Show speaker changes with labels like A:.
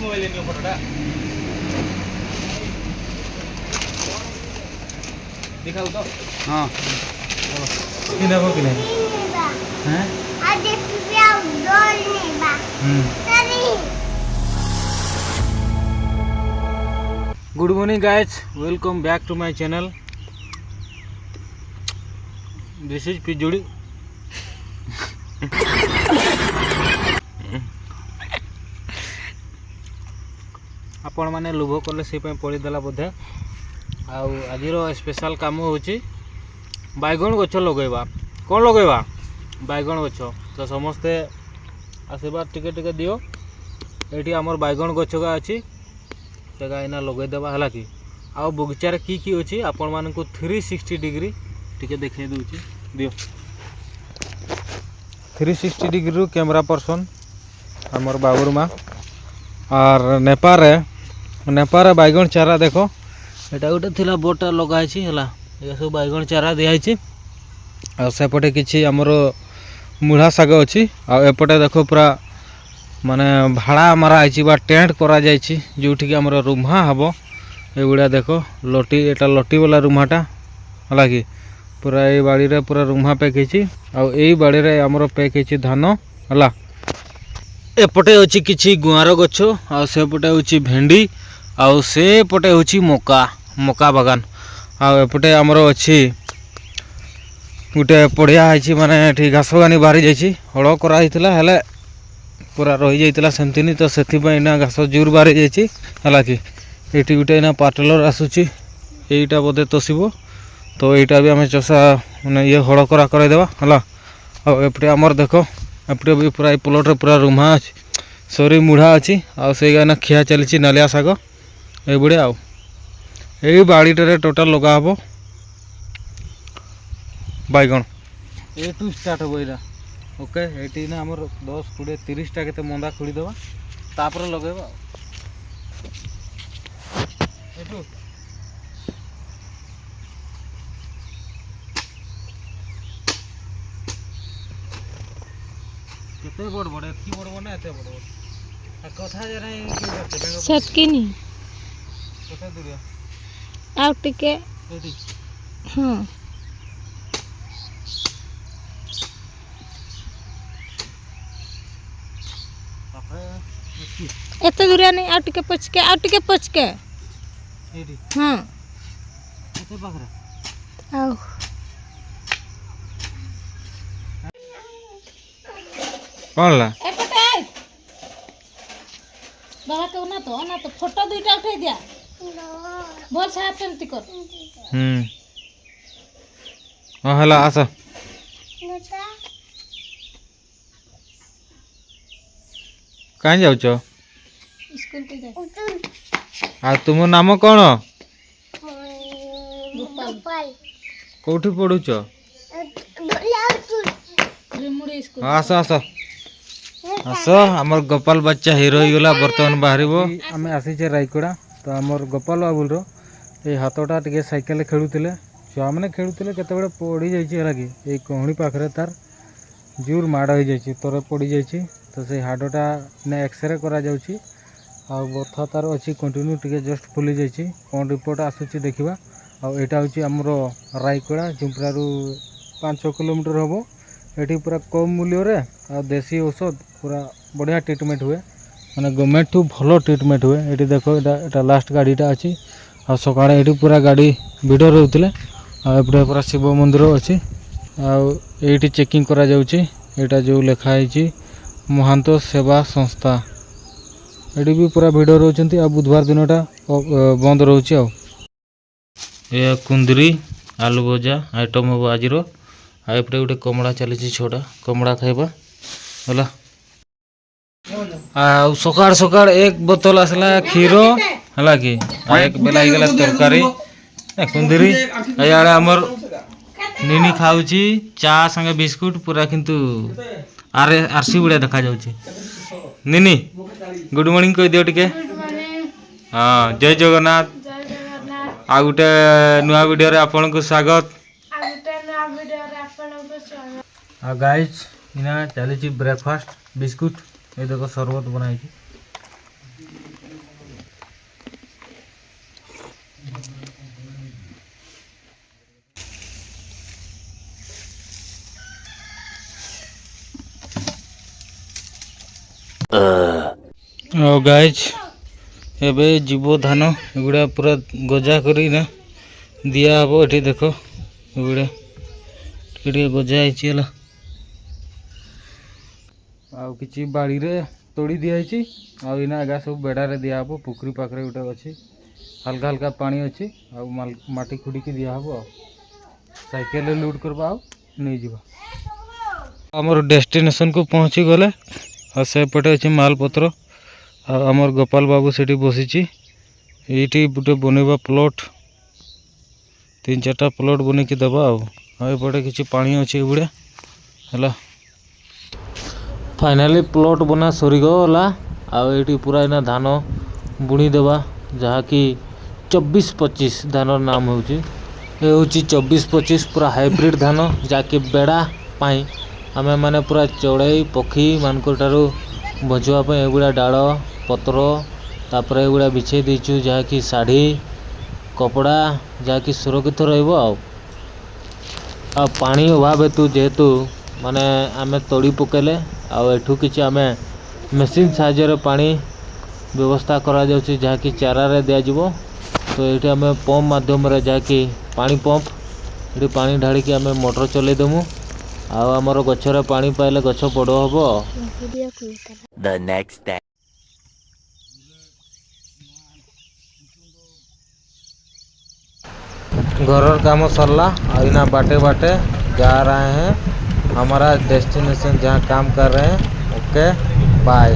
A: Mobile इन फोटोटा दिखाऊ तो
B: हाँ
A: कि नेबो कि नहीं हैं
C: आज पिया डोल नेबा तरी
A: good morning guys welcome back to my channel this is पिजुड़ी आपण मैंने लोभ कले से पड़ीदेला बोधे आज स्पेशल कम हो बैगण गछ लगेबा कौन लगेबा बैगण गछ तो समस्ते आशीर्वाद टिके टिके दियो ये आमर बैगण गछ का अच्छी से इना लगेदेवा है कि आउ बगीचार की अच्छी आपण मानक 360 डिग्री टिके देखे दूची दियो 360 डिग्री कैमरा पर्सन आमर बाबूर माँ और नेपार बैगण चारा देखो यहाँ गोटे थी बोटा लगाई है सब बैगण चारा दिखाई सेपटे किसी आमर मुढ़ा शाग अच्छी आउपटे देखो पूरा माने भाड़ा मराई टेंट करा जो आमर रुम्हा हम ये देखो लटी एटा लटी वाला रुम्हाटा है कि पूरा ये बाड़ी रे पूरा रुम्हा पैक है बाड़ी रे आमर पैक है धान है एपटे अच्छी किसी गुआर गछ आउपटे हूँ भेंडी आउ से पटे हूँ मका मका बागान आउपटे आमर अच्छी गोटे पड़िया है माने घास गानी बाहरी जाइए हल कराई है पूरा रही जाता सेमती नहीं तो से घास जोर बाहरी जाइए है कि ये गोटे ना पार्टलर आसूची यहीटा बोधे तोषब तो यहीटा भी आम चषा मैंने ये हड़ करा करदेवा है आउपटे आमर देख एपटे भी पूरा प्लट्रे पूरा रुम्हा अच्छी सरी मुढ़ा अच्छी आउ गाना खिया चली नालिया शाग ये बढ़िया यही बाड़ीटे टोटाल लगा हम बैगण ए टू स्टार्ट हम यहाँ ओके ये ना आमर 10 20 30टा के मंदा खोलीदेवा तापर लगेबा केते बड़ बड़ एतकी बड़ बड़ ना एते बड़ बड़ कथा जे नहीं की करते
C: सटकी नहीं
A: कथा दुरिया
C: आउ टिके
A: एटी
C: हां एते दूरिया नहीं आउ टिके पछ के
A: एटी
C: हां
A: एते पाखरे
C: आउ
A: कौन ला
C: एपटे बाबा को ना तो फोटो दुईटा उठै दिया बोल साहब सेमती कर
A: हला आस कहाँ जाऊच
C: स्कूल के जा
A: आ तुम नाम कौन
C: गोपाल
A: कौटी पढ़ुच
C: रिमुड़ी स्कूल
A: आस आस आस आमर गोपाल बच्चा हिरो हो गला बर्तमान बाहर आम आसीचे रायकोड़ा तो आमर गोपाल बाबुल ये हाथटा टे साइकेल खेलुले छुआ मैंने खेलुले केत पड़ी जाइए कि ये कहणी पाखे तार जोर माड़ हो जाए तर पड़ जाइए तो से हाड़टा ने एक्सरे करा जाउची आ बथा तार अच्छी कंटिन्यू टे जस्ट फुली जाइए कौन रिपोर्ट आसूची देखा आईटा हूँ आमर रायकोड़ा झुंपड़ू 5-6 किलोमीटर हम ये पूरा कम मूल्य रे आ देसी औषध पूरा बढ़िया ट्रिटमेंट हुए माने गवर्नमेंट ठू भलो ट्रिटमेंट हुए ये देखो यहाँ लास्ट गाड़ीटा अच्छी आ सकाଳେ ये पूरा गाड़ी भिड़ रोते आए पूरा शिव मंदिर अच्छी आईटी चेकिंग करा जाउची एटा जो लिखाई महांत सेवा संस्था ये भी पूरा भिड़ रोचंती आ बुधवार दिनटा बंद रोचे ये कुंदरी आलू भजा आइटम हम आज आईपटे गोटे कमड़ा चली छोटा कमड़ा खाइबा है सकाळ सकाळ एक बोतल आसला क्षीर है कि एक बेला गला तरकारी कुंदरी इे आमर निनी खाऊची चा संगे बिस्कुट पूरा किंतु आरसी बुढ़िया देखा जाउची निनी गुड मॉर्निंग कह दियो टिके हाँ जय जगन्नाथ आ गोटे नुआ वीडियो रे आपन को स्वागत गाइस इना चली ब्रेकफास्ट बिस्कुट ये देखो शरबत बनाई गाइज एबे जीव धान एगुड़ा पूरा गजा करी ना दिया हबो। एठी देखो एगुड़ा टिके गजा आइछि हला आउ किछि बाड़ी रे तोड़ी दिया आइछि आउ इना आगा सब बेड़ा रे दिया हबो। पुखरी पाखरे उठे अछि हल्का हल्का पानी अछि आउ माटी खुडी के दिया हबो। साइकिल रे लोड करबा आउ नै जिबा हमर डेस्टिनेशन को पहुंची गले आ से पटे अछि माल पत्र आ हमर गोपाल बाबू सेठी बसिछि। एठी बुटे बनेबा प्लॉट 3-4टा प्लॉट बने के दबा आ एपटे किछि पानी अछि एबुडे हला। फाइनली प्लॉट बना सरी गला आ एठी पूरा इना धान बुणी देबा जहा कि 24-25 धान नाम होउछि। ए होछि 24-25 पूरा हाइब्रिड धान जाके बेड़ा पाई आमे माने पूरा चढ़ई पक्षी मानकोटारू बचवा पे एगुड़ा डाल पत्र तापर एगुड़ा बिछे देचु जहा कि साड़ी कपड़ा जहा कि सुरक्षित रहइबो। आ पानी अभाव हेतु जेहेतु माने आमे तोड़ी पकेले आ एठू किछि आमे मशीन साहाय्य पानी व्यवस्था करा जाउछि जहा कि चारा रे दिया जिवो। तो एठी आमे पंप माध्यम रे जहा कि पानी पंप एठी पानी ढाड़ी के आमे मोटर चले देमु आ हमर गछरे पानी पाइले गछ बड़ हबो।
B: The next day.
A: घर काम सरला और इना बाटे बाटे जा रहे हैं हमारा डेस्टिनेशन जहाँ काम कर रहे हैं। Okay bye.